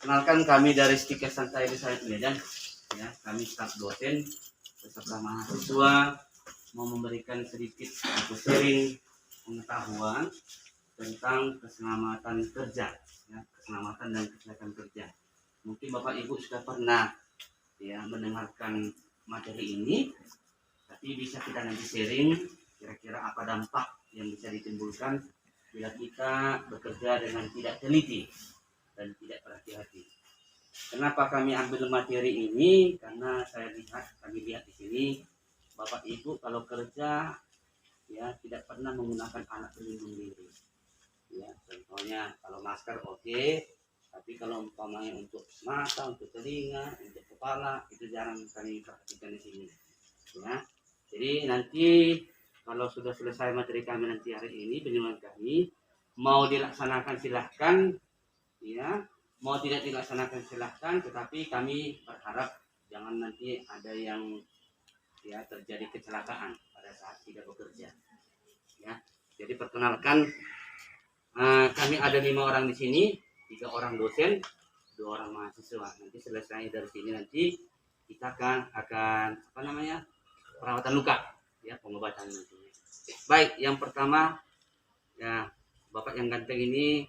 Perkenalkan, kami dari Stiker Santai Desain Medan, ya, kami staf dosen beserta mahasiswa mau memberikan sedikit atau sharing pengetahuan tentang keselamatan kerja, ya, keselamatan dan kesehatan kerja. Mungkin Bapak Ibu sudah pernah ya mendengarkan materi ini, tapi bisa kita nanti sharing kira-kira apa dampak yang bisa ditimbulkan bila kita bekerja dengan tidak teliti dan tidak berhati-hati. Kenapa kami ambil materi ini? Karena kami lihat di sini Bapak Ibu kalau kerja ya tidak pernah menggunakan alat pelindung diri. Ya, contohnya kalau masker oke, tapi kalau umpamanya untuk mata, untuk telinga, untuk kepala itu jarang kami perhatikan di sini. Ya, jadi nanti kalau sudah selesai materi kami nanti hari ini, bimbingan kami mau dilaksanakan silahkan. Ya, mau tidak dilaksanakan silahkan, tetapi kami berharap jangan nanti ada yang ya terjadi kecelakaan pada saat tidak bekerja. Ya, jadi perkenalkan, kami ada 5 orang di sini, 3 orang dosen, 2 orang mahasiswa. Nanti selesai dari sini nanti kita akan apa namanya perawatan luka, ya pengobatan nanti. Baik, yang pertama ya Bapak yang ganteng ini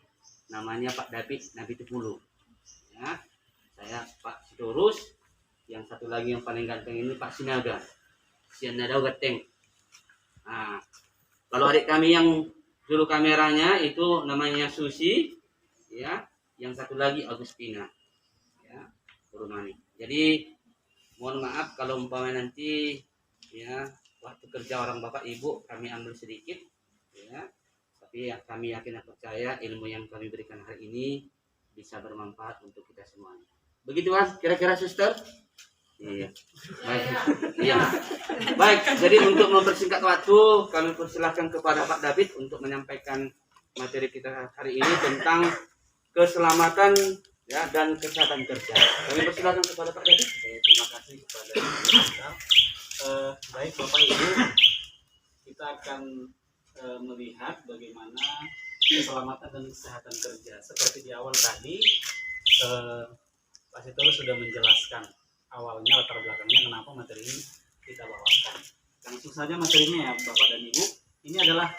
namanya Pak David Nabitupulu, ya. Saya Pak Sidorus, yang satu lagi yang paling ganteng ini Pak Sinaga, Sianadau Gateng. Nah, kalau adik kami yang juru kameranya itu namanya Susi, ya. Yang satu lagi Agustina, ya, Purmani. Jadi mohon maaf kalau umpamanya nanti ya waktu kerja orang Bapak Ibu kami ambil sedikit, ya. Tapi ya, kami yakin dan percaya ilmu yang kami berikan hari ini bisa bermanfaat untuk kita semuanya. Begitu Mas, kira-kira suster? Iya. Baik. Iya. Baik, jadi untuk mempersingkat waktu, kami persilahkan kepada Pak David untuk menyampaikan materi kita hari ini tentang keselamatan ya dan kesehatan kerja. Kami persilahkan kepada Pak David. Terima kasih kepada kita. Baik Bapak Ibu, kita akan melihat bagaimana keselamatan dan kesehatan kerja. Seperti di awal tadi, Pak Sitoru sudah menjelaskan awalnya latar belakangnya kenapa materi ini kita bawakan. Langsung saja materinya ya Bapak dan Ibu. Ini adalah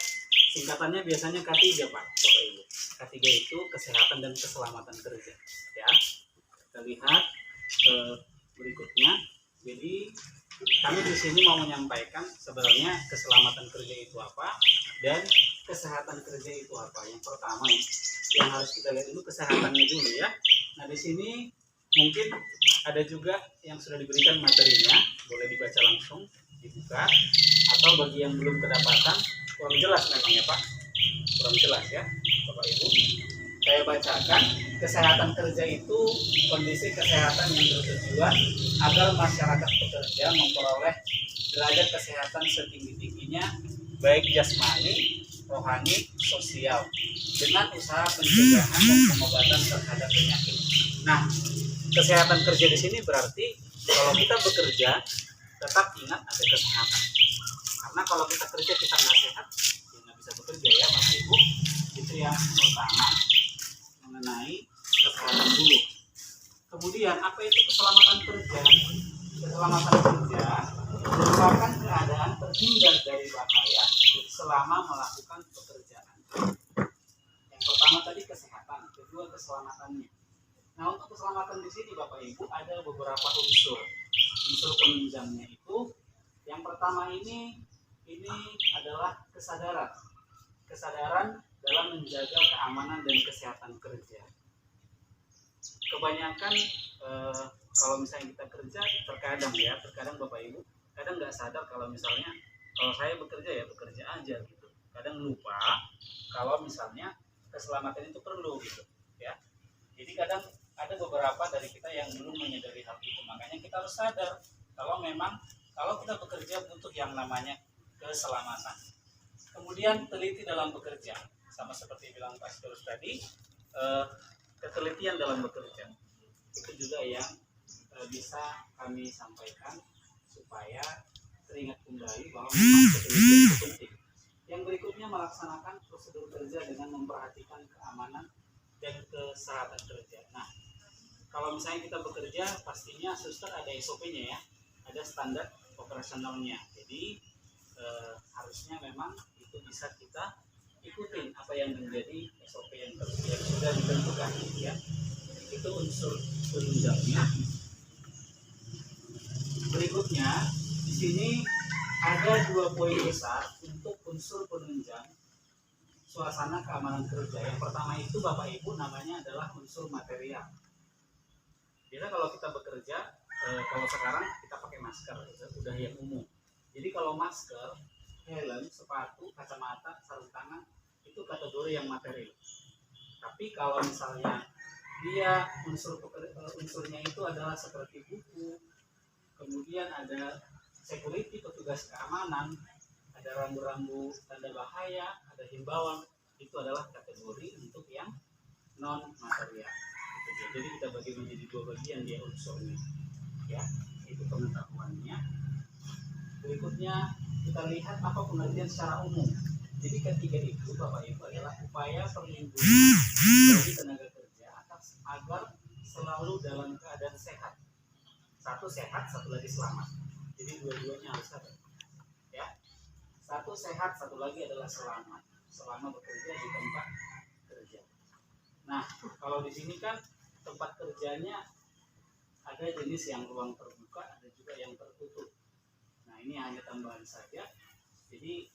singkatannya biasanya K3 Pak, Bapak Ibu. K3 itu kesehatan dan keselamatan kerja. Ya, kita lihat berikutnya. Jadi kami di sini mau menyampaikan sebenarnya keselamatan kerja itu apa dan kesehatan kerja itu apa. Yang pertama yang harus kita lihat dulu kesehatannya dulu ya. Nah di sini mungkin ada juga yang sudah diberikan materinya, boleh dibaca langsung, dibuka. Atau bagi yang belum kedapatan, kurang jelas memang ya Pak, kurang jelas ya Bapak Ibu. Saya bacakan, kesehatan kerja itu kondisi kesehatan yang bertujuan agar masyarakat pekerja memperoleh derajat kesehatan setinggi-tingginya baik jasmani, rohani, sosial dengan usaha pencegahan dan pengobatan terhadap penyakit. Nah, kesehatan kerja di sini berarti kalau kita bekerja tetap ingat ada kesehatan. Karena kalau kita kerja kita nggak sehat, ya nggak bisa bekerja ya Bapak Ibu. Itu yang pertama mengenai kesehatan dulu. Kemudian apa itu keselamatan kerja? Keselamatan kerja merupakan keadaan terhindar dari bahaya selama melakukan pekerjaan. Yang pertama tadi kesehatan, kedua keselamatannya. Nah untuk keselamatan di sini Bapak Ibu ada beberapa unsur penunjangnya itu. Yang pertama ini adalah kesadaran dalam menjaga keamanan dan kesehatan kerja. Kebanyakan kalau misalnya kita kerja, terkadang Bapak Ibu kadang nggak sadar kalau misalnya kalau saya bekerja aja gitu. Kadang lupa kalau misalnya keselamatan itu perlu gitu ya. Jadi kadang ada beberapa dari kita yang belum menyadari hal itu. Makanya kita harus sadar kalau memang kalau kita bekerja butuh yang namanya keselamatan. Kemudian teliti dalam bekerja, sama seperti bilang Pak Terus tadi, ketelitian dalam bekerja itu juga yang bisa kami sampaikan supaya teringat kembali bahwa memang ketelitian itu penting. Yang berikutnya melaksanakan prosedur kerja dengan memperhatikan keamanan dan kesehatan kerja. Nah, kalau misalnya kita bekerja, pastinya suster ada SOP-nya ya, ada standar operasionalnya. Jadi harusnya memang itu bisa kita ikutin apa yang menjadi SOP yang sudah ditentukan ya. Itu unsur penunjangnya. Berikutnya di sini ada 2 poin besar untuk unsur penunjang suasana keamanan kerja. Yang pertama itu Bapak Ibu namanya adalah unsur material. Biasa kalau kita bekerja, kalau sekarang kita pakai masker, udah yang umum. Jadi kalau masker, helm, sepatu, kacamata, sarung tangan itu kategori yang material. Tapi kalau misalnya dia unsurnya itu adalah seperti buku, kemudian ada security, petugas keamanan, ada rambu-rambu tanda bahaya, ada himbauan, itu adalah kategori untuk yang non material. Jadi kita bagi menjadi 2 bagian dia unsurnya ya, itu pengetahuannya. Berikutnya kita lihat apa pengertian secara umum. Jadi ketiga itu Bapak Ibu adalah upaya perlindungan bagi tenaga kerja agar selalu dalam keadaan sehat. Satu sehat, satu lagi selamat. Jadi dua-duanya harus ada ya. Satu sehat, satu lagi adalah selamat selama bekerja di tempat kerja. Nah, kalau di sini kan tempat kerjanya ada jenis yang ruang terbuka, ada juga yang tertutup. Nah, ini hanya tambahan saja. Jadi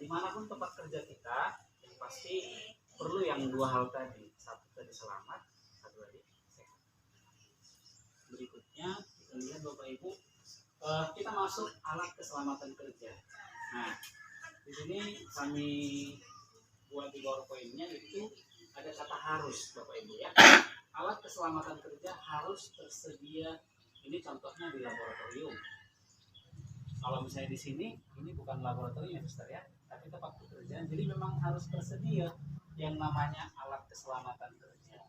dimanapun tempat kerja kita, yang pasti perlu yang 2 hal tadi. Satu tadi selamat, satu lagi sehat. Berikutnya kita lihat Bapak Ibu, kita masuk alat keselamatan kerja. Nah, di sini kami buat di PowerPoint-nya itu ada kata harus Bapak Ibu ya. Alat keselamatan kerja harus tersedia. Ini contohnya di laboratorium. Kalau misalnya di sini, ini bukan laboratorium ya Mister ya, tapi tempat pekerjaan. Jadi memang harus tersedia yang namanya alat keselamatan kerja.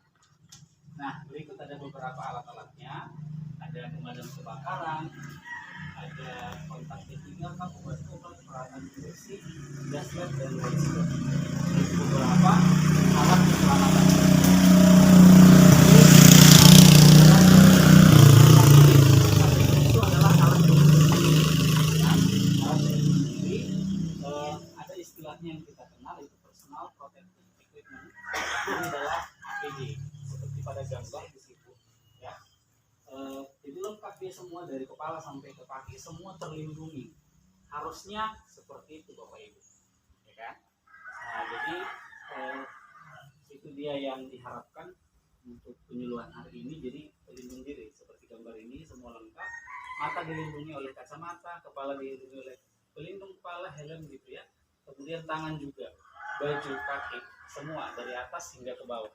Nah, berikut ada beberapa alat-alatnya. Ada pemadam kebakaran, ada kontak P3, obat-obat, peralatan bersih, gas lab, dan lain sebagainya. Beberapa alat keselamatan kerja. Itu adalah alat ada istilahnya yang kita kenal itu personal protective equipment. Ini adalah APD seperti pada gambar di situ ya. Jadi lengkap dia semua dari kepala sampai ke kaki semua terlindungi. Harusnya seperti itu Bapak Ibu ya kan. Nah, jadi itu dia yang diharapkan untuk penyuluhan hari ini. Jadi pelindung diri seperti gambar ini semua lengkap. Mata dilindungi oleh kacamata, kepala dilindungi oleh pelindung kepala, helm gitu ya. Kemudian tangan juga, baju, kaki, semua dari atas hingga ke bawah.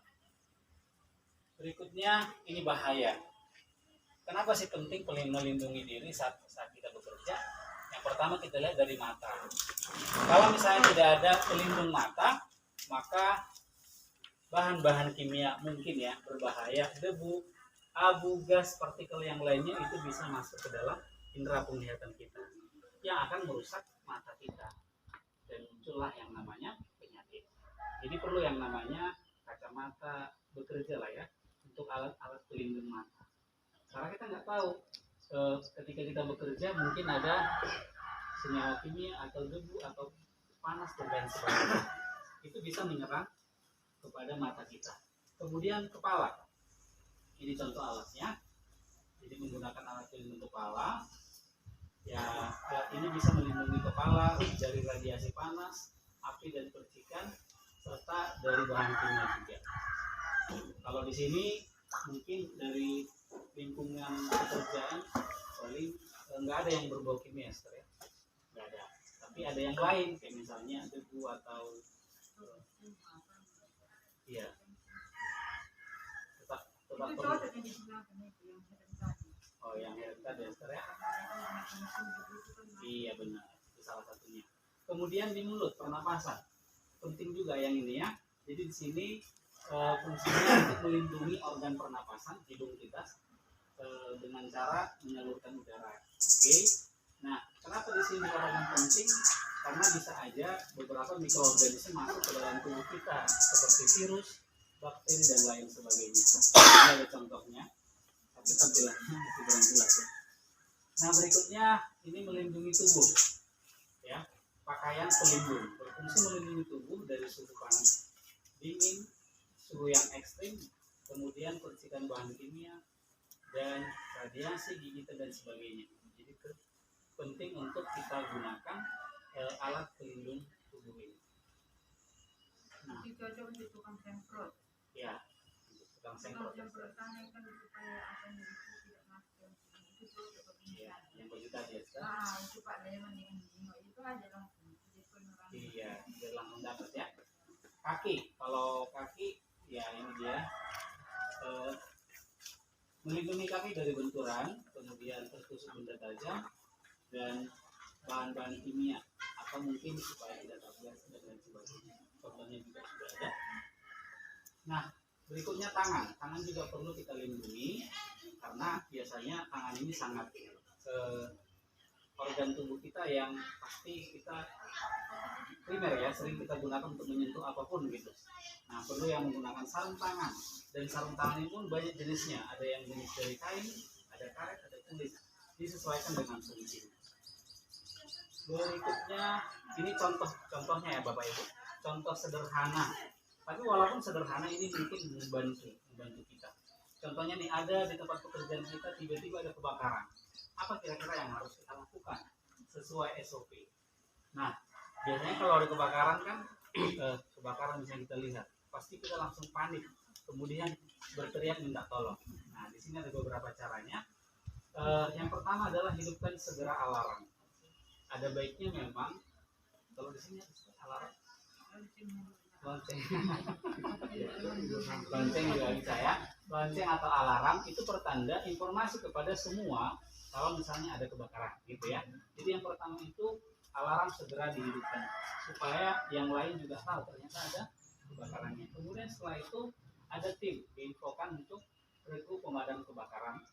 Berikutnya ini bahaya. Kenapa sih penting melindungi diri saat kita bekerja? Yang pertama kita lihat dari mata. Kalau misalnya tidak ada pelindung mata, maka bahan-bahan kimia mungkin ya berbahaya, debu, abu, gas, partikel yang lainnya itu bisa masuk ke dalam indera penglihatan kita yang akan merusak mata kita dan muncullah yang namanya penyakit. Jadi perlu yang namanya kacamata bekerja lah ya untuk alat-alat pelindung mata. Karena kita nggak tahu ketika kita bekerja mungkin ada senyawa kimia atau debu atau panas dan lain sebagainya. Itu bisa menyerang kepada mata kita. Kemudian kepala. Ini contoh alatnya. Jadi menggunakan alat pelindung kepala. Ya, ini bisa melindungi kepala dari radiasi panas, api dan percikan, serta dari bahan kimia juga. Kalau di sini mungkin dari lingkungan pekerjaan paling nggak ada yang berbau kimia, ya. Nggak ada. Tapi ada yang lain, kayak misalnya debu atau iya. Tetap oh, yang herediter ya. Iya benar, itu salah satunya. Kemudian di mulut, pernapasan penting juga yang ini ya. Jadi di sini fungsinya untuk melindungi organ pernapasan hidung kita dengan cara menyalurkan udara. Oke. Nah, kenapa di sini dikatakan penting? Karena bisa aja beberapa mikroorganisme masuk ke dalam tubuh kita seperti virus, bakteri dan lain sebagainya. Ini ada contohnya, tapi tampilannya masih kurang jelas ya. Nah, berikutnya ini melindungi tubuh, ya. Pakaian pelindung berfungsi melindungi tubuh dari suhu panas dingin, suhu yang ekstrim, kemudian percikan bahan kimia dan radiasi gigitan dan sebagainya. Jadi penting untuk kita gunakan alat pelindung tubuh ini. Nah, itu cocok untuk tukang semprot. ya, tukang semprot. Semprot tangan kan supaya apa yang itu tidak masuk. Itu cocok bagi Ya, yang baju tadi ya. itu Pak dia mendingan itu aja langsung. Iya, biar langsung dapat ya. Kaki, kalau kaki, ya ini dia melindungi kaki dari benturan, kemudian tertusuk benda tajam dan bahan-bahan kimia atau mungkin supaya tidak terbiasa dan lain sebagainya. Contohnya juga sudah ada. Nah, berikutnya tangan. Tangan juga perlu kita lindungi karena biasanya tangan ini sangat organ tubuh kita yang pasti kita primer ya, sering kita gunakan untuk menyentuh apapun gitu. Nah, perlu yang menggunakan sarung tangan, dan sarung tangan ini pun banyak jenisnya. Ada yang jenis dari kain, ada karet, ada kulit. Disesuaikan dengan fungsinya. Berikutnya ini contohnya ya Bapak Ibu. Contoh sederhana. Tapi walaupun sederhana ini mungkin membantu kita. Contohnya nih, ada di tempat pekerjaan kita tiba-tiba ada kebakaran. Apa kira-kira yang harus kita lakukan sesuai SOP? Nah, biasanya kalau ada kebakaran kan, kebakaran bisa kita lihat, pasti kita langsung panik, kemudian berteriak minta tolong. Nah, di sini ada beberapa caranya. Yang pertama adalah hidupkan segera alarm. Ada baiknya memang, kalau di sini alarm, lonceng, lonceng juga bisa ya. Lonceng atau alarm itu pertanda informasi kepada semua kalau misalnya ada kebakaran, gitu ya. Jadi yang pertama itu alarm segera dihidupkan supaya yang lain juga tahu ternyata ada kebakarannya. Kemudian setelah itu ada tim diinfokan untuk kru pemadam kebakaran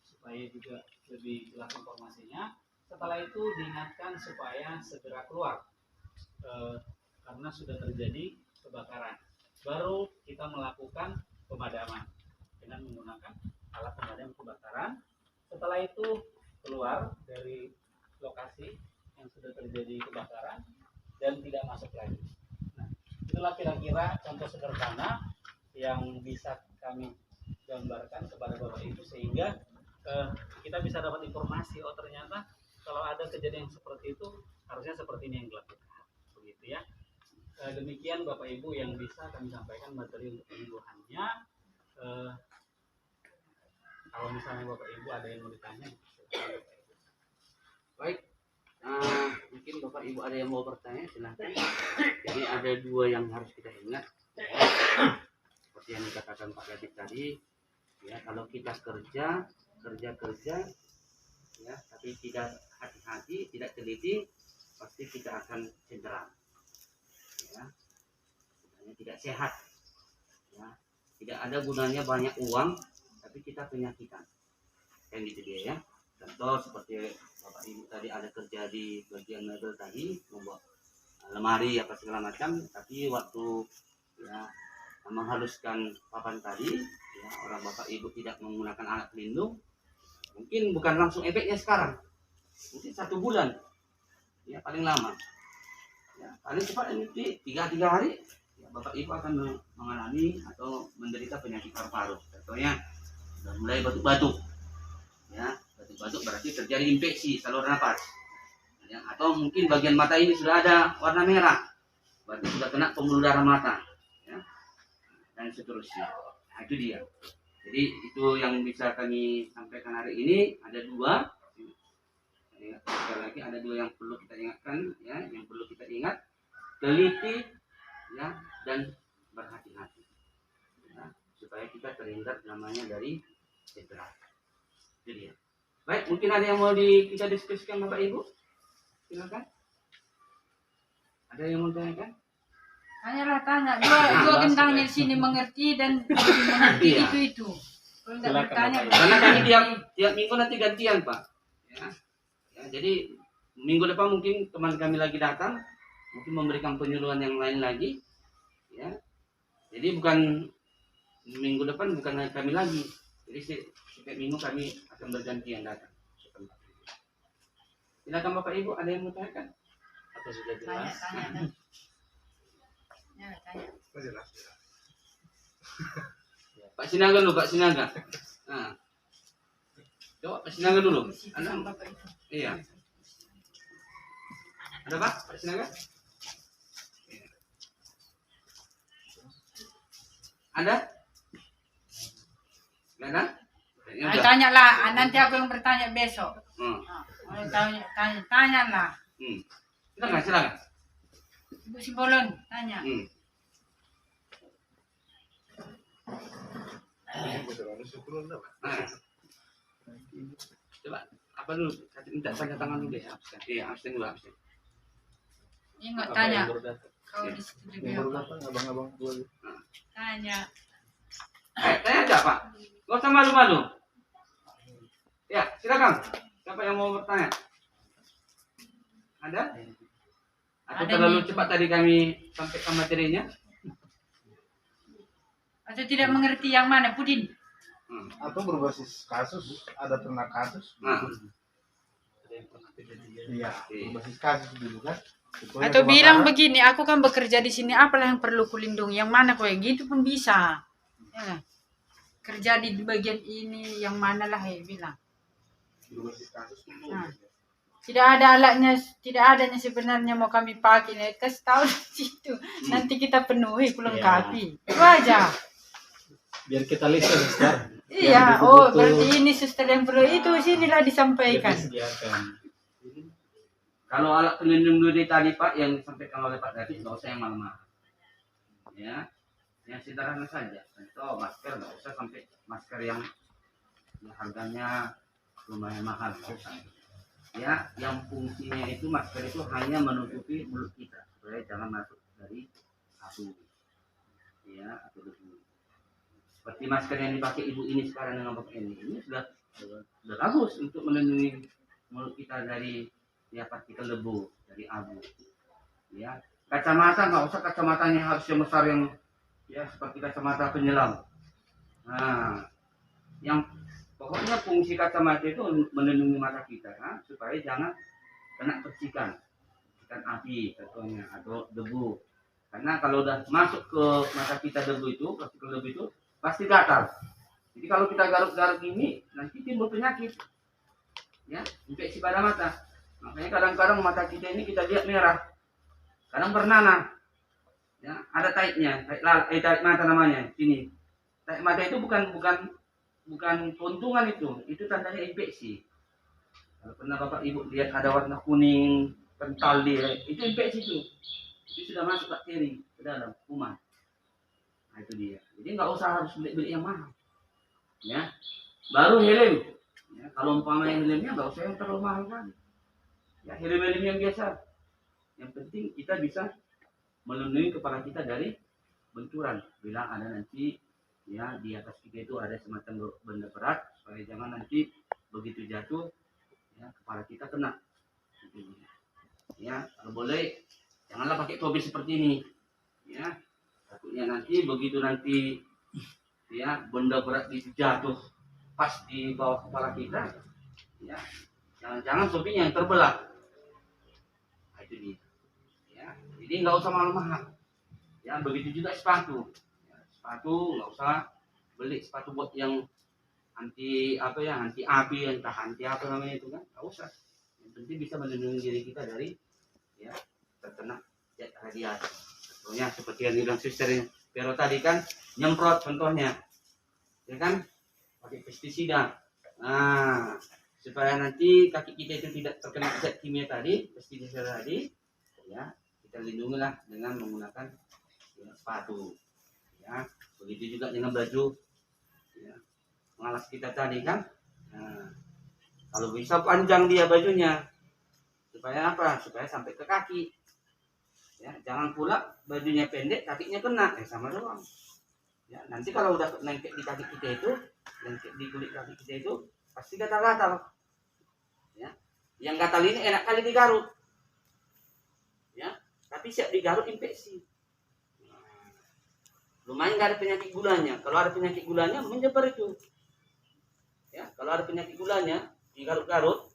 supaya juga lebih jelas informasinya. Setelah itu diingatkan supaya segera keluar karena sudah terjadi kebakaran. Baru kita melakukan pemadaman dengan menggunakan alat pemadam kebakaran. Setelah itu keluar dari lokasi yang sudah terjadi kebakaran dan tidak masuk lagi. Nah, itulah kira-kira contoh sederhana yang bisa kami gambarkan kepada Bapak Ibu sehingga kita bisa dapat informasi, oh ternyata kalau ada kejadian seperti itu harusnya seperti ini yang dilakukan, begitu ya. Demikian Bapak Ibu yang bisa kami sampaikan materi untuk penyuluhannya. Kalau misalnya Bapak Ibu ada yang mau ditanya, Baik. Mungkin Bapak Ibu ada yang mau bertanya, silahkan. Jadi ada dua yang harus kita ingat. Seperti yang dikatakan Pak Latif tadi, ya kalau kita kerja, ya, tapi tidak hati-hati, tidak teliti, pasti kita akan cedera. Ya, sebenarnya tidak sehat. Ya, tidak ada gunanya banyak uang, tapi kita penyakitan. Kan gitu dia ya. Contoh seperti Bapak Ibu tadi ada kerja di bagian mebel tadi, membuat lemari apa segala macam, tapi waktu ya menghaluskan papan tadi, ya orang Bapak Ibu tidak menggunakan alat pelindung, mungkin bukan langsung efeknya sekarang, mungkin 1 bulan, ya paling lama, ya paling cepat ini 3 hari, ya Bapak Ibu akan mengalami atau menderita penyakit paru-paru. Contohnya sudah mulai batuk-batuk. Ya, batuk-batuk berarti terjadi infeksi saluran nafas. Ya, atau mungkin bagian mata ini sudah ada warna merah, berarti sudah kena pembuluh darah mata. Ya, dan seterusnya. Nah, itu dia. Jadi itu yang bisa kami sampaikan hari ini. Ada dua. Ya, sekali lagi ada dua yang perlu kita ingatkan, ya, yang perlu kita ingat, teliti, ya, dan berhati-hati, ya, supaya kita terhindar namanya dari cedera. Itu dia. Baik, mungkin ada yang mau kita diskusikan Bapak Ibu? Silakan. Ada yang mau tanyakan? Tanya. Dua bintangnya di sini mengerti dan mengerti Iya. itu. Kalau nggak Silakan, bertanya, Bapak. Karena kami tiap minggu nanti gantian, Pak. Ya. Ya, jadi minggu depan mungkin teman kami lagi datang, mungkin memberikan penyuluhan yang lain lagi. Ya. Jadi bukan minggu depan bukan kami lagi. Jadi setiap minggu kami akan bergantian datang. Silakan Bapak Ibu, ada yang mau tanyakan? Atau sudah jelas? tanya. Pak Sinaga dulu, Pak Sinaga. Nah. Coba Pak Sinaga dulu. Sama Bapak itu. Iya. Ada Pak Sinaga? Ada? Nggak ada? Kayaknya udah. Tanyalah, nanti aku yang bertanya besok. Hmm. Tanyalah. Silakan. Ibu Simbolon, tanya. Nah. Coba apa dulu? Minta tanda tangan dulu deh. Absen. Iya, absen dulu absen. Ingat Apa tanya. yang baru datang? Kau di situ juga. abang-abang dua. Tanya. Tanya aja Pak. Gak usah malu-malu. Ya, silakan. Siapa yang mau bertanya? Ada? Atau Ada terlalu nih. cepat tadi kami sampaikan materinya? Atau tidak mengerti yang mana, Pudin? Atau berbasis kasus, ada pernah kasus. Nah. Ada yang pernah kejadian. Iya, berbasis kasus dulu kan. Contohnya Atau bilang kebakaran. begini, aku kan bekerja di sini, apalah yang perlu kulindungi? Yang mana kau gitu pun bisa. Ya. Kerja di bagian ini, yang mana lah ya bilang. Berbasis kasus itu. Nah. Tidak ada alatnya, tidak adanya sebenarnya mau kami pakai. Nih, kasih tahu di situ. Nanti kita penuhi, kulengkapi. Itu aja. Biar kita listen, Sister. Iya, oh berarti ini suster yang perlu itu sinilah Biar disampaikan. disediakan. Kalau alat pelindung diri tadi Pak yang disampaikan oleh Pak David, nggak usah yang mahal-mahal. Ya, yang sederhana saja. Contoh masker nggak usah sampai masker yang harganya lumayan mahal. Nggak usah. Ya, yang fungsinya itu masker itu hanya menutupi mulut kita supaya jangan masuk dari abu, ya, atau debu. Seperti masker yang dipakai ibu ini sekarang dengan pakai ini sudah bagus untuk melindungi mulut kita dari ya partikel debu, dari abu. Ya, kacamata nggak usah kacamatanya harus yang besar yang ya seperti kacamata penyelam. Nah, yang pokoknya fungsi kacamata itu melindungi mata kita, supaya jangan kena percikan api contohnya atau debu. Karena kalau udah masuk ke mata kita debu itu, partikel debu itu pasti gatal. Jadi kalau kita garuk-garuk ini nanti timbul penyakit, ya, infeksi pada mata. Makanya kadang-kadang mata kita ini kita lihat merah, kadang bernanah, ya, ada taiknya, taik mata namanya sini. Taik mata itu bukan keuntungan, itu tandanya infeksi. Kalau pernah Bapak Ibu lihat ada warna kuning kental dia, itu infeksi itu sudah masuk bakteri ke dalam kuman. Nah, itu dia. Jadi nggak usah harus beli yang mahal, ya. Baru helm, ya, kalau umpamanya helmnya nggak usah yang terlalu mahal kan, ya, helm yang biasa. Yang penting kita bisa melindungi kepala kita dari benturan bila ada nanti, ya, di atas kita itu ada semacam benda berat, supaya jangan nanti begitu jatuh, ya, kepala kita kena. Ya, kalau boleh janganlah pakai topi seperti ini, ya. Takutnya nanti begitu nanti, ya, benda berat itu jatuh pas di bawah kepala kita, ya, jangan-jangan topinya yang terbelah. Nah, itu dia. Ya, jadi nggak usah mahal-mahal. Ya, begitu juga sepatu. Ya, sepatu nggak usah beli sepatu buat yang anti apa ya, anti api, entah anti apa namanya itu kan, nggak usah. Yang penting bisa melindungi diri kita dari ya terkena radiasi. Contohnya seperti yang dibilang suster Pero tadi kan nyemprot contohnya, ya kan, pakai pestisida. Nah, supaya nanti kaki kita itu tidak terkena zat kimia tadi, pestisida tadi, ya kita lindungilah dengan menggunakan ya, sepatu. Ya, begitu juga dengan baju. Ya, mengalas kita tadi kan. Nah, kalau bisa panjang dia bajunya, supaya apa? Supaya sampai ke kaki. Ya, jangan pula bajunya pendek, kakinya kena, sama doang. Ya, nanti kalau udah lengket di kaki kita itu, lengket di kulit kaki kita itu, pasti gatal-gatal. Ya, yang gatal ini enak kali digaruk. Ya, tapi siap digaruk infeksi. Nah, lumayan nggak ada penyakit gulanya. Kalau ada penyakit gulanya menyebar itu. Ya, kalau ada penyakit gulanya digaruk-garuk,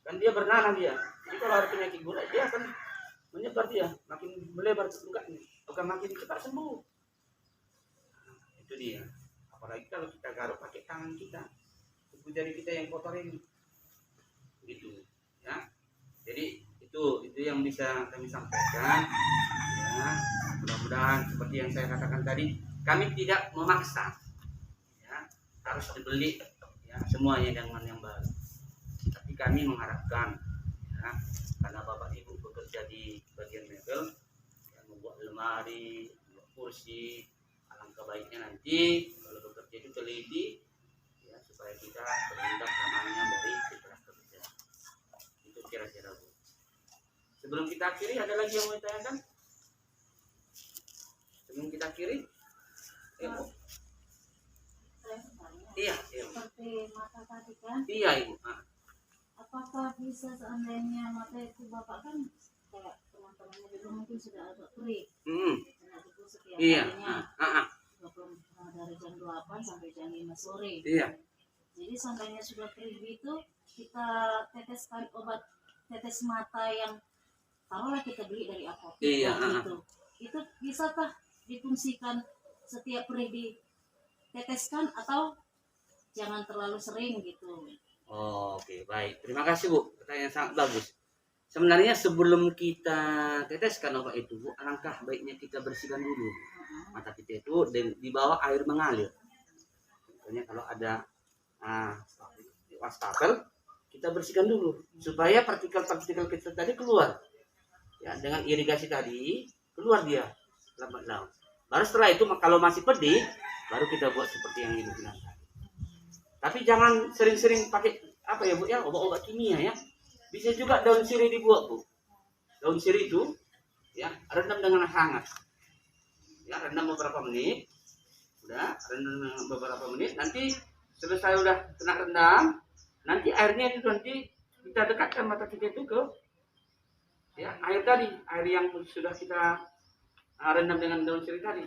kan dia bernanah dia. Jadi kalau ada penyakit gula dia akan menyebar, dia makin melebar ke lukanya, bukan makin cepat sembuh. Nah, itu dia. Apalagi kalau kita garuk pakai tangan kita, kuku jari kita yang kotor ini, gitu ya. Jadi itu yang bisa kami sampaikan. Ya, mudah-mudahan seperti yang saya katakan tadi, kami tidak memaksa, ya, harus dibeli ya semuanya dengan yang baru. Tapi kami mengharapkan, ya, karena bapak ibu bekerja di bagian mebel, yang membuat lemari, membuat kursi, alangkah baiknya nanti kalau bekerja itu teliti, ya, supaya kita terhindar namanya dari cedera kerja. Itu kira-kira Bu. Sebelum kita akhiri, ada lagi yang mau ditanyakan? Sebelum kita akhiri, Bu. Iya, Seperti mata tadi kan, iya Ibu. Nah, apakah bisa seandainya mata itu bapak kan kayak teman-temannya dulu mungkin sudah agak perih, kena debu setiap iya. harinya, dari jam 8 sampai jam 5 sore. Iya. Jadi seandainya sudah perih itu, kita teteskan obat tetes mata yang taruhlah kita beli dari apotek Iya, itu bisakah difungsikan setiap perih diteteskan atau jangan terlalu sering gitu? Oke, baik. Terima kasih Bu. Pertanyaan sangat bagus. Sebenarnya sebelum kita teteskan obat itu, Bu, alangkah baiknya kita bersihkan dulu mata kita itu di bawah air mengalir. Contohnya kalau ada wastafel, kita bersihkan dulu supaya partikel-partikel kecil tadi keluar. Ya, dengan irigasi tadi keluar dia lambat-lambat. Baru setelah itu kalau masih pedih, baru kita buat seperti yang Ibu bilang tadi. Tapi jangan sering-sering pakai apa ya Bu ya, obat-obat kimia ya. Bisa juga daun sirih dibuat Bu. Daun sirih itu ya rendam dengan hangat. Ya, rendam beberapa menit. Udah, rendam beberapa menit. Nanti selesai udah kena rendam, nanti airnya itu nanti kita dekatkan mata kita itu ke ya air tadi, air yang sudah kita rendam dengan daun sirih tadi.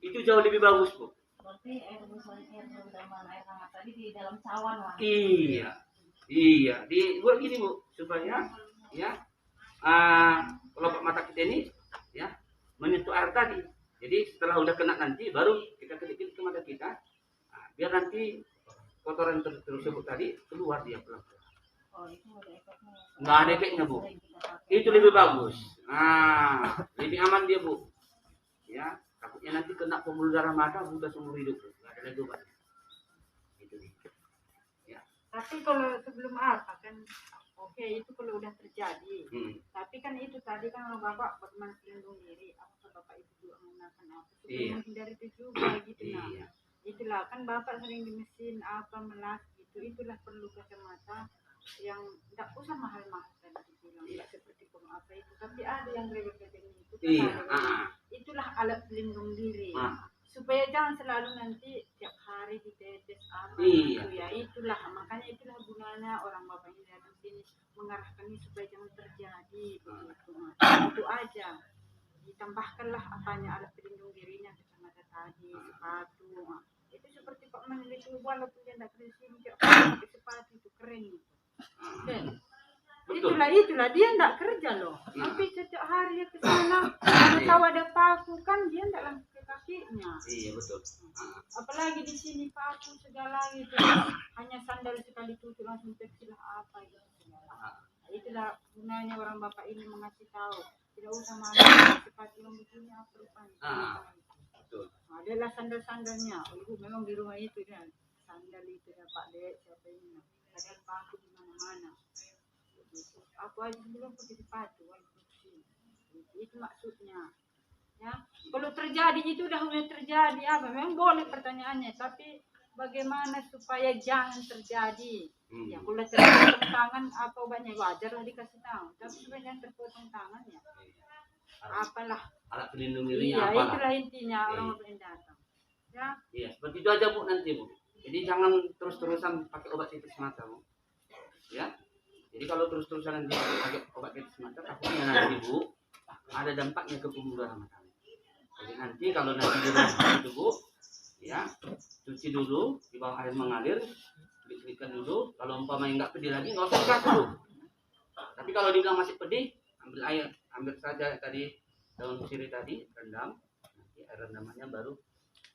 Itu jauh lebih bagus Bu. Berarti air rendaman air hangat tadi di dalam cawan lah. Iya, dibuat gini Bu, supaya ya kelopak mata kita ini ya menyentuh air tadi. Jadi setelah udah kena nanti baru kita kedip ke mata kita, biar nanti kotoran tersebut tadi keluar dia pelan-pelan. Oh, itu ada efeknya. Nggak ada efeknya Bu. Itu lebih bagus. Lebih aman dia Bu. Ya, takutnya nanti kena pembuluh darah mata udah seumur hidup. Nggak ada lagi obat. Itu dia. Ya. Tapi kalau sebelum apa kan, oke itu kalau udah terjadi. Tapi kan itu tadi kan kalau bapak bagaimana melindungi diri, apakah bapak itu juga menggunakan apa supaya Iya. menghindari itu juga gitu nah. Iya. Itulah kan bapak sering di mesin apa melas gitu, itulah perlu kacamata yang tidak usah mahal-mahal kan dibilang, tidak seperti apa itu, tapi ada yang rewel-rewel itu kan Iya. ada. Itulah alat pelindung diri. Supaya jangan selalu nanti tiap hari ditetes apa Iya. gitu ya, itulah makanya itulah gunanya orang bapak ini datang sini mengarahkan ini supaya jangan terjadi begitu. Itu aja, ditambahkanlah apanya alat pelindung dirinya, kacamata tadi, sepatu. Itu seperti Pak Manil itu walaupun dia tidak keren sini pakai sepatu itu keren gitu. Dan Betul. itulah dia tidak kerja loh, tapi setiap hari dia ke sana, kalau tahu ada paku kan dia tidak langsung ke kaki kakinya. Iya betul. Apalagi di sini paku segala gitu, hanya sandal sekali tutup langsung tersilah apa gitu. Itulah gunanya orang bapak ini mengasih tahu, tidak usah malu sepatu yang begini apa rupanya. Betul. Adalah sandal-sandalnya. Oh, ibu memang di rumah itu kan sandal itu ya Pak Dek, siapa ini? Kadang pakai di mana-mana. Aku aja belum pakai sepatu, itu maksudnya. Ya, kalau terjadi itu udah mulai terjadi apa? Memang boleh pertanyaannya, tapi bagaimana supaya jangan terjadi? Ya, kalau terpotong tangan apa banyak wajar lah dikasih tahu. Tapi sebenarnya terpotong tangan ya. Apalah. Alat pelindung dirinya Iya, apalah. itulah intinya orang yang datang. Ya. Iya, seperti itu aja Bu nanti Bu. Jadi jangan terus-terusan pakai obat titis mata Bu. Ya. Jadi kalau terus-terusan nanti pakai obat titis mata, takutnya nanti Bu ada dampaknya ke pembuluh darah mata. Jadi nanti kalau nanti di rumah itu Bu, ya cuci dulu di bawah air mengalir, diklikkan dulu. Kalau umpamanya nggak pedih lagi, nggak usah dikasih dulu. Tapi kalau dibilang masih pedih, ambil air, ambil saja tadi daun sirih tadi, rendam. Nanti air rendamannya baru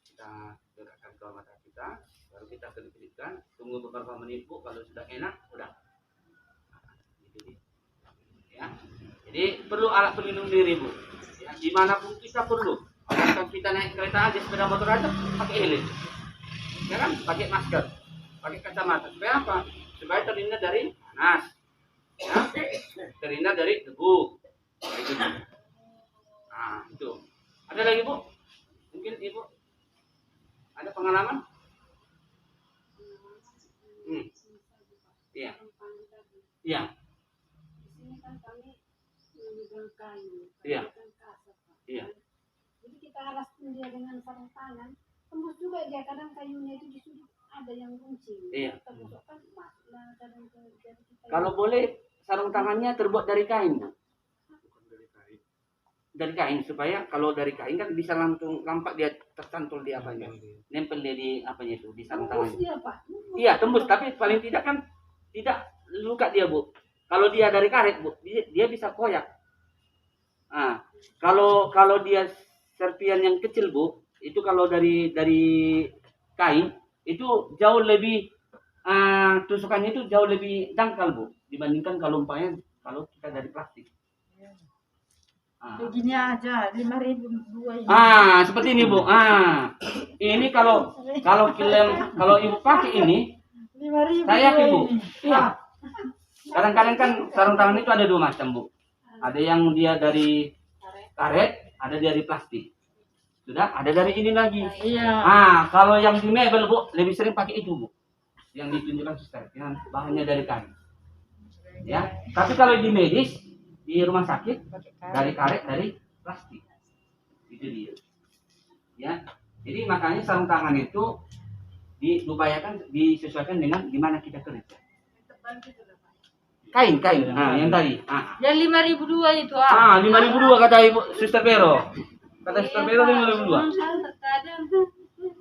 kita dekatkan ke mata kita, baru kita kedip-kedipkan, tunggu beberapa menit Bu. Kalau sudah enak, udah. Gitu. Ya. Jadi perlu alat pelindung diri Bu. Ya, dimanapun kita perlu. Kalau kita naik kereta aja, sepeda motor aja, pakai helm. Ya kan? Pakai masker, pakai kacamata. Supaya apa? Supaya terhindar dari panas. Ya, terhindar dari debu. Itu. Nah, itu. Ada lagi Bu? Mungkin Ibu ada pengalaman? Iya. Iya. Di sini kan kami memegang kayu. Iya. Kasar, Pak. Iya. Jadi kita alasin dia dengan sarung tangan, tembus juga dia kadang kayunya itu di sudut ada yang runcing. Iya. Kita gosokkan masuklah kadang jadi kita. Kalau boleh sarung tangannya terbuat dari kain Bu. Dari kain, supaya kalau dari kain kan bisa langsung nampak dia tercantol di apanya, nempel dia di apanya itu di sarung tembus tangannya. dia, Pak. Iya tembus, tapi paling tidak kan tidak luka dia Bu. Kalau dia dari karet Bu, dia bisa koyak. Nah, kalau dia serpian yang kecil Bu, itu kalau dari kain itu jauh lebih tusukannya itu jauh lebih dangkal Bu dibandingkan kalau umpamanya kalau kita dari plastik. Begini aja, 5.000 dua ini. Seperti ini Bu. Ini kalau Ibu pakai ini, 5.000 saya yakin Bu. ini. Iya. Kadang-kadang kan sarung tangan itu ada dua macam Bu. Ada yang dia dari karet, ada dari plastik. Sudah, ada dari ini lagi. Iya. Kalau yang di mebel Bu, lebih sering pakai itu Bu. Yang ditunjukkan suster, yang bahannya dari kain. Ya. Tapi kalau di medis, di rumah sakit dari karet, dari plastik. Itu dia. Ya. Jadi makanya sarung tangan itu diupayakan disesuaikan dengan gimana kita kerja. Kain, yang tadi. Yang 5.000 dua itu. 5.002 kata Ibu Suster Vero. Kata Suster Vero 5.002. Kadang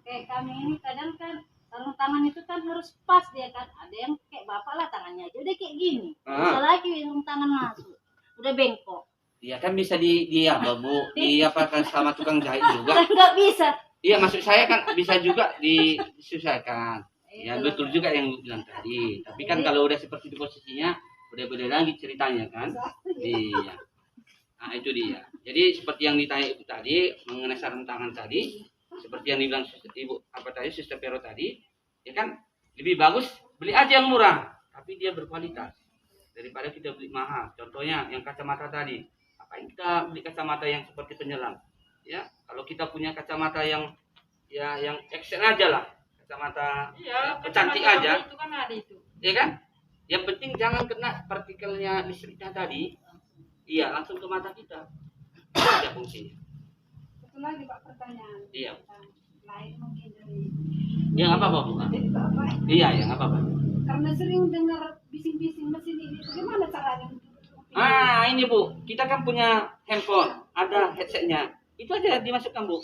kayak kami ini kadang kan sarung tangan itu kan harus pas dia kan. Ada yang kayak bapak lah tangannya aja udah kayak gini. Bisa lagi sarung tangan masuk. Udah bengkok. Iya kan bisa di apa Bu? Diapakan sama tukang jahit juga. Enggak bisa. Iya maksud saya kan bisa juga disesuaikan. Ya betul juga yang Ibu bilang tadi. Tapi kan kalau udah seperti itu posisinya udah beda lagi ceritanya kan. Iya. Nah itu dia. Jadi seperti yang ditanya Ibu tadi mengenai sarung tangan tadi, seperti yang dibilang Ibu apa tadi Suster Vero tadi, ya kan lebih bagus beli aja yang murah, tapi dia berkualitas daripada kita beli mahal. Contohnya yang kacamata tadi, apa kita beli kacamata yang seperti penyelam? Ya, kalau kita punya kacamata yang action aja lah, kacamata cantik aja, Itu kan ada itu. ya kan? Yang penting jangan kena partikelnya listriknya tadi, iya langsung ke mata kita. Itu aja fungsinya. Satu lagi Pak pertanyaan. Iya. Lain mungkin dari. Ya nggak apa-apa Bu. Dari Bapak. Iya ya nggak apa-apa. Karena sering dengar bising-bising mesin ini, bagaimana caranya? Ini Bu, kita kan punya handphone, ada headsetnya, itu aja dimasukkan Bu.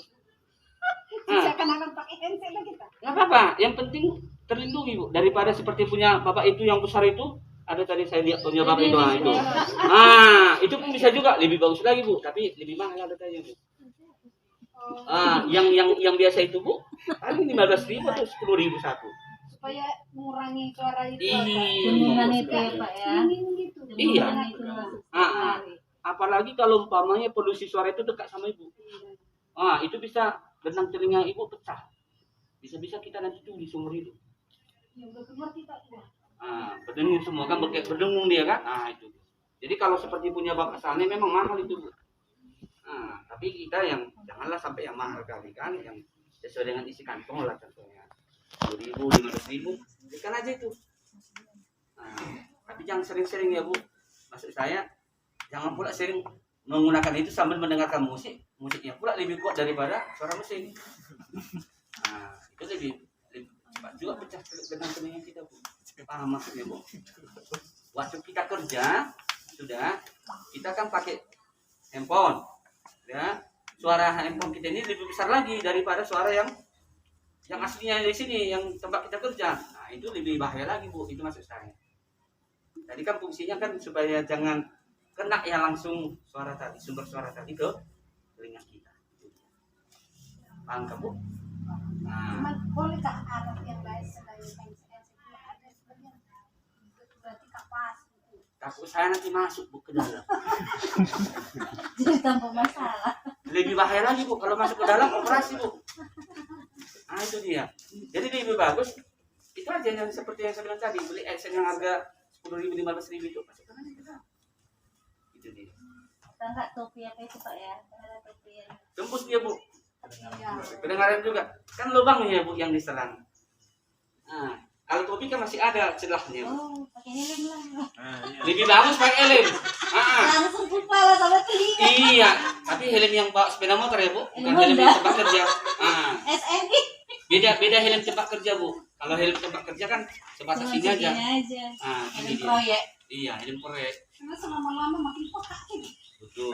Seakan-akan pakai handset lah kita. Nggak apa-apa, yang penting terlindungi Bu, daripada seperti punya Bapak itu yang besar itu, ada tadi saya lihat punya Bapak itu, itu. Itu pun bisa juga, lebih bagus lagi Bu, tapi lebih mahal ada tanya Bu. Yang biasa itu Bu, paling 15.000 atau 10.000 satu. Supaya mengurangi suara itu. Iya. Itu ya Pak ya. Gitu. Iya. Itu lah. Apalagi kalau umpamanya polusi suara itu dekat sama Ibu. Itu bisa benang telinga Ibu pecah. Bisa-bisa kita nanti tuh di sumur itu. Ya udah keluar kita keluar. Berdengung semua kan, berdengung dia kan. Itu. Jadi kalau seperti punya Bapak Sane memang mahal itu Bu. Tapi kita yang janganlah sampai yang mahal kali kan, yang sesuai dengan isi kantong lah contohnya 10.000, 15.000, berikan aja itu. Tapi jangan sering-sering ya Bu. Maksud saya jangan pula sering menggunakan itu sambil mendengarkan musiknya pula lebih kuat daripada suara mesin. Itu lebih cepat juga pecah dengan telinga kita Bu. Paham maksudnya Bu? Waktu kita kerja sudah, kita kan pakai handphone, ya. Suara handphone kita ini lebih besar lagi daripada suara yang aslinya di sini, yang tempat kita kerja. Itu lebih bahaya lagi Bu, itu maksud saya. Tadi kan fungsinya kan supaya jangan kena ya langsung suara tadi, sumber suara tadi ke telinga kita. Paham kan Bu? Cuman boleh tak alat yang lain selain handset ada sebenarnya berarti kapas. Takut saya nanti masuk Bu ke dalam. Jadi tanpa masalah. Lebih bahaya lagi Bu kalau masuk ke dalam operasi Bu. Itu dia. Jadi lebih bagus itu aja yang seperti yang saya bilang tadi, beli Accent yang harga 10.000, 15.000 itu masukkan aja ke dalam. Itu dia. Kita enggak topi apa itu Pak ya? Ada topi yang Tembus dia Bu. ya. Kedengaran juga. Kan lubangnya Bu yang diserang. Kalau topi kan masih ada celahnya Bu. Pakai helm lah. Lebih bagus pakai helm. Langsung kepala sama telinga. Iya, tapi helm yang bawa sepeda motor ya Bu, bukan helm yang tempat kerja. SNI. Beda helm tempat kerja Bu. Kalau helm tempat kerja kan sebatas ini aja. Helm Ini dia. proyek. Iya, helm proyek. Karena selama-lama makin kotak ini. Betul.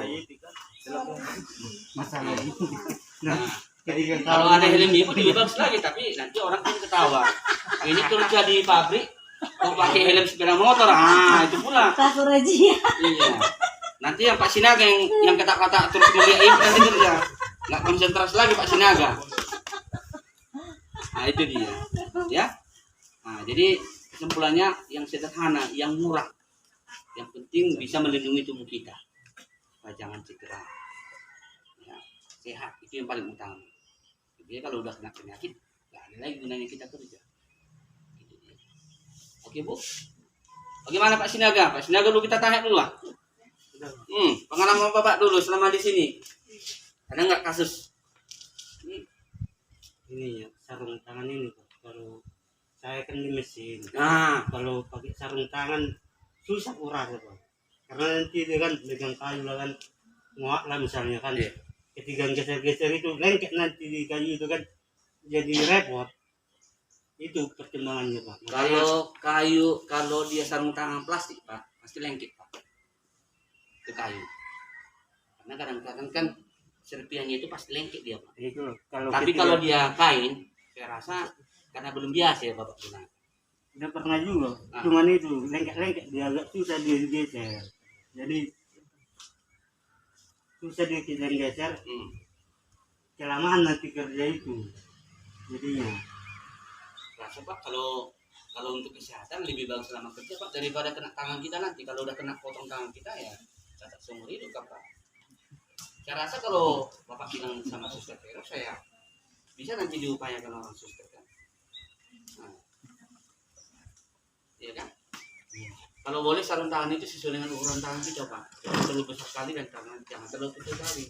Masalah itu. Kalau ada helm itu lebih bagus lagi, tapi nanti orang kan ketawa. Ini kerja di pabrik, kok pakai helm sepeda motor, itu pula. Satu razia. Iya. Nanti yang Pak Sinaga yang kata-kata terus melihat itu nanti kerja, nggak konsentrasi lagi Pak Sinaga. Itu dia, ya. Jadi kesimpulannya yang sederhana, yang murah, yang penting bisa melindungi tubuh kita, jangan cedera, ya, sehat itu yang paling utama. Jadi kalau udah kena penyakit, nggak ada lagi gunanya kita kerja. Gitu dia. Oke Bu, bagaimana Pak Sinaga? Pak Sinaga dulu kita tanya dulu lah. Pengalaman Bapak dulu selama di sini, ada nggak kasus? Ini ya sarung tangan ini Pak. Kalau saya kan di mesin, kalau pakai sarung tangan susah urasnya Pak, karena nanti dia kan pegang kayu lah kan, nguak lah misalnya kan, ketika geser-geser itu lengket nanti di kayu itu kan, jadi repot. Itu pertimbangannya Pak. Kalau dia sarung tangan plastik Pak, pasti lengket Pak ke kayu, karena kadang-kadang kan serpiannya itu pasti lengket dia Pak. Itu Tapi kalau dia kain, saya rasa karena belum biasa ya Bapak gunakan. udah pernah juga, cuman itu lengket-lengket dia agak susah digeser, jadi susah digeser, kelamaan nanti kerja itu, jadinya. Rasa Pak kalau untuk kesehatan lebih bagus selama kerja Pak daripada kena tangan kita nanti. Kalau udah kena potong tangan kita ya cacat seumur hidup kan Pak. Saya rasa kalau Bapak bilang sama suster Vero, saya bisa nanti diupayakan orang suster kan. Iya kan? Kalau boleh sarung tangan itu sesuai dengan ukuran tangan kita Pak. Jangan terlalu besar sekali dan jangan terlalu kecil sekali.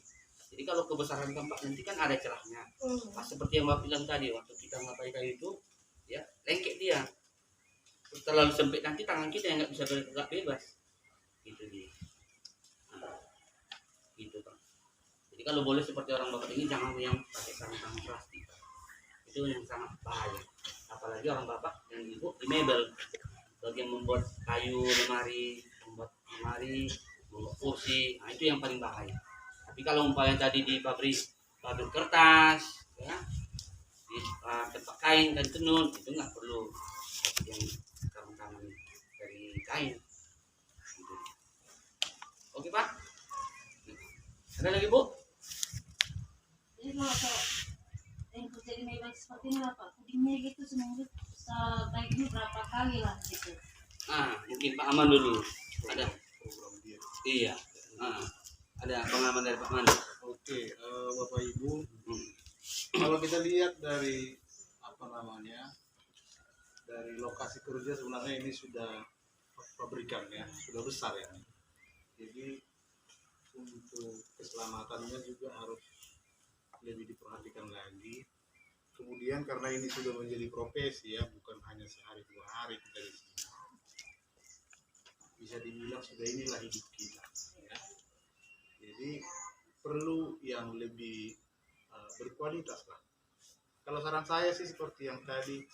Jadi kalau kebesaran tempat nanti kan ada celahnya. Pas seperti yang Bapak bilang tadi, waktu kita ngapain kayak itu, ya lengket dia. Terus terlalu sempit nanti tangan kita yang nggak bisa bergerak bebas. Gitu dia. Gitu Pak. Jadi kalau boleh seperti orang Bapak ini jangan yang pakai sarung tangan plastik. Itu yang sangat bahaya. Apalagi orang Bapak yang Ibu di mebel, bagian membuat kayu lemari, membuat kursi, itu yang paling bahaya. Tapi kalau umpamanya tadi di pabrik kertas, ya, di tempat kain dan tenun, itu nggak perlu yang sarung tangan dari kain. Gitu. Oke Pak. Ada lagi Bu? Jadi kalau yang kerja di Maybach seperti ini lah Pak, pudingnya gitu seminggu sebaiknya berapa kali lah gitu. Mungkin Pak Aman dulu. Ada. program dia. Iya. Ada pengalaman dari Pak Aman. Oke, Bapak Ibu, kalau kita lihat dari dari lokasi kerja sebenarnya ini sudah pabrikan ya, sudah besar ya. Jadi untuk keselamatannya juga harus lebih diperhatikan lagi. Kemudian karena ini sudah menjadi profesi ya, bukan hanya sehari 2 hari kita di sini. Bisa dibilang sudah inilah hidup kita. Ya. Jadi perlu yang lebih berkualitas lah. Kalau saran saya sih seperti yang tadi,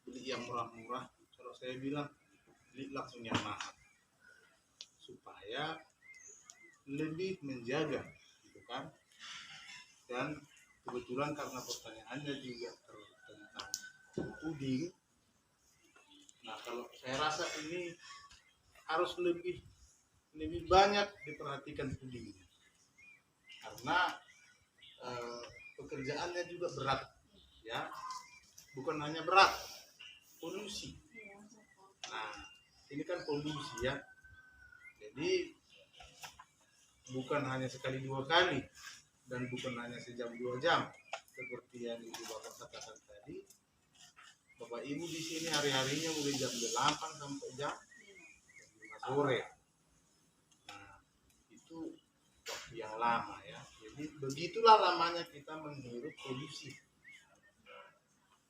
beli yang murah-murah. Kalau saya bilang beli langsung yang mahal supaya lebih menjaga, gitu kan. Dan kebetulan karena pertanyaannya juga tentang puding, nah kalau saya rasa ini harus lebih banyak diperhatikan pudingnya, karena pekerjaannya juga berat ya, bukan hanya berat, polusi. Nah ini kan polusi ya, jadi bukan hanya sekali 2 kali dan bukan hanya sejam 2 jam seperti yang Ibu Bapak katakan tadi. Bapak Ibu di sini hari-harinya mulai jam 8 sampai jam 5 sore. Nah, itu waktu yang lama ya. Jadi begitulah lamanya kita menghirup polusi.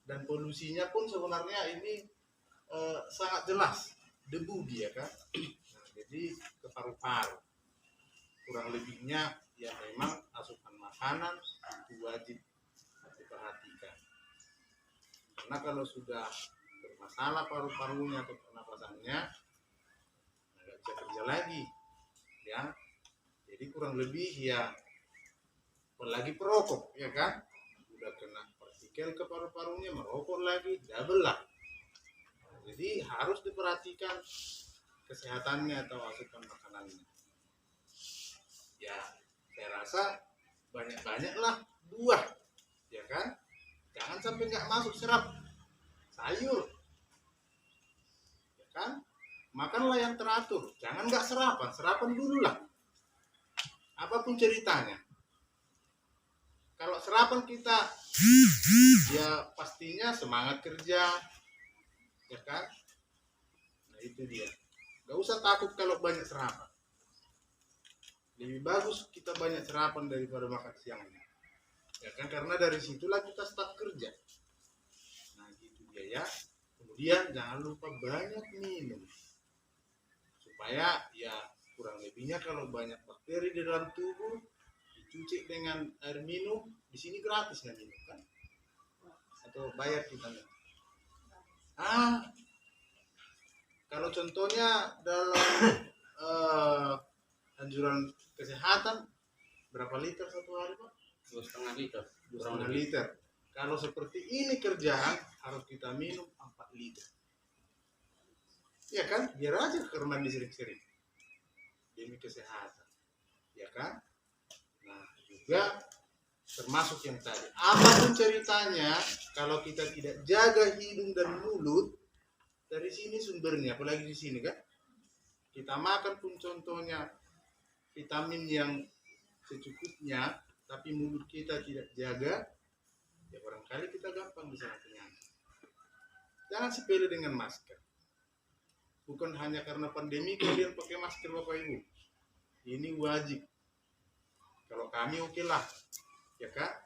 Dan polusinya pun sebenarnya ini sangat jelas, debu dia kan. Nah, jadi ke paru-paru. Kurang lebihnya ya memang asupan makanan itu wajib diperhatikan. Karena kalau sudah bermasalah paru-parunya atau pernapasannya, nggak bisa kerja lagi, ya. Jadi kurang lebih ya, apalagi perokok, ya kan, udah kena partikel ke paru-parunya, merokok lagi, double lah. Jadi harus diperhatikan kesehatannya atau asupan makanannya. Ya, saya rasa banyak-banyaklah buah, ya kan? Jangan sampai nggak masuk serap sayur, ya kan? Makanlah yang teratur, jangan nggak serapan dulu lah. Apapun ceritanya. Kalau serapan kita, ya pastinya semangat kerja, ya kan? Nah itu dia. Nggak usah takut kalau banyak serapan. Lebih bagus kita banyak sarapan daripada makan siangnya, ya kan, karena dari situlah kita start kerja. Nah gitu dia ya. Kemudian jangan lupa banyak minum supaya ya kurang lebihnya kalau banyak bakteri di dalam tubuh dicuci dengan air minum. Di sini gratis nggak minum kan, atau bayar kita nih. Kalau contohnya dalam anjuran kesehatan berapa liter satu hari Pak? 2,5 liter. 2,5 liter. Kalau seperti ini kerjaan harus kita minum 4 liter. Ya kan? Biar aja karena sering-sering demi kesehatan. Ya kan? Nah juga termasuk yang tadi. Apapun ceritanya, kalau kita tidak jaga hidung dan mulut, dari sini sumbernya, apalagi di sini kan? Kita makan pun contohnya vitamin yang secukupnya, tapi mulut kita tidak jaga, ya barangkali kita gampang bisa penyakit. Jangan sepele dengan masker. Bukan hanya karena pandemi kalian pakai masker Bapak Ibu. Ini wajib. Kalau kami oke lah, ya kan?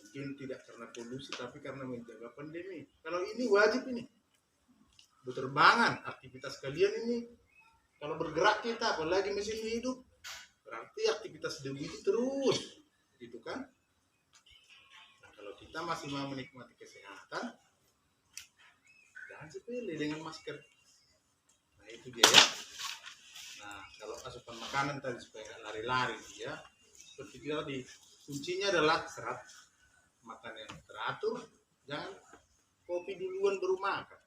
Mungkin tidak karena polusi, tapi karena menjaga pandemi. Kalau ini wajib ini. Berterbangan, aktivitas kalian ini, kalau bergerak kita, apalagi mesin hidup, berarti aktivitas debu itu terus, gitu kan? Nah, kalau kita masih mau menikmati kesehatan, jangan sepele dengan masker. Nah itu dia ya. Nah kalau asupan makanan tadi supaya nggak lari-lari ya, seperti tadi kuncinya adalah serat, makan yang teratur, jangan kopi duluan baru makan.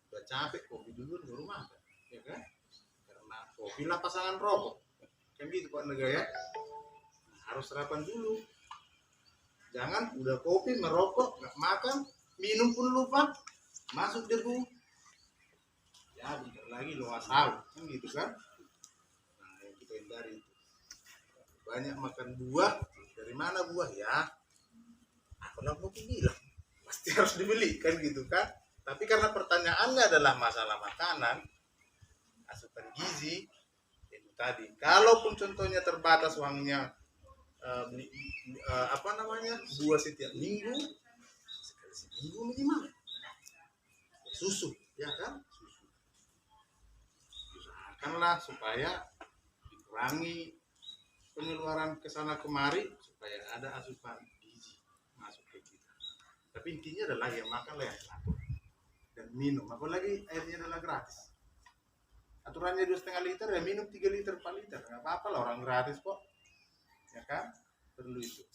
Udah capek kopi duluan baru makan, ya kan? Karena kopi lah pasangan rokok. Kan gitu Pak Negara ya. Nah, harus sarapan dulu. Jangan udah kopi, merokok, nggak makan, minum pun lupa, masuk debu. Ya, bentar lagi lo asal, kan gitu kan? Nah, yang kita hindari itu. Banyak makan buah, dari mana buah ya? Aku nak mau bilang, pasti harus dibeli kan gitu kan? Tapi karena pertanyaannya adalah masalah makanan, asupan gizi, itu tadi. Kalaupun contohnya terbatas uangnya, buah setiap minggu, sekali seminggu minimal. Susu, ya kan? Usahakanlah supaya dikurangi pengeluaran ke sana kemari supaya ada asupan gizi masuk ke kita. Tapi intinya adalah yang makanlah yang teratur dan minum, apalagi airnya adalah gratis. Aturannya 2,5 liter ya minum 3 liter 4 liter, nggak apa-apa lah, orang gratis kok, ya kan? Perlu itu.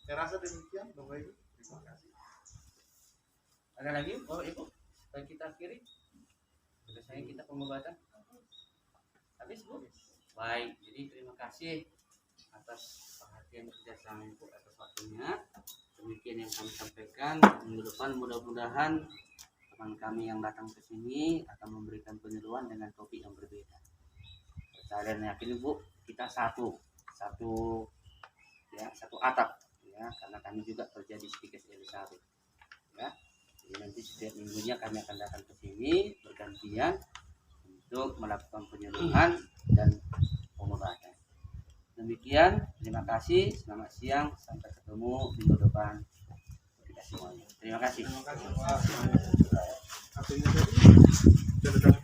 Saya rasa demikian, Bapak Ibu. Terima kasih. Ada lagi Bapak Ibu? Supaya kita akhiri. Selesai kita pengobatan. Habis Bu? Baik, jadi terima kasih atas perhatian kerjasama Ibu, atas waktunya. Demikian yang kami sampaikan. Minggu depan mudah-mudahan teman kami yang datang ke sini akan memberikan penyuluhan dengan topik yang berbeda. Saya dan yakin Ibu, kita satu atap, ya, karena kami juga kerja di Stikes Elizabeth, ya. Jadi nanti setiap minggunya kami akan datang ke sini bergantian untuk melakukan penyuluhan dan pengobatan. Demikian, terima kasih, selamat siang, sampai ketemu minggu depan kita semuanya. Terima kasih. Terima kasih Pak. Artinya tadi sudah datang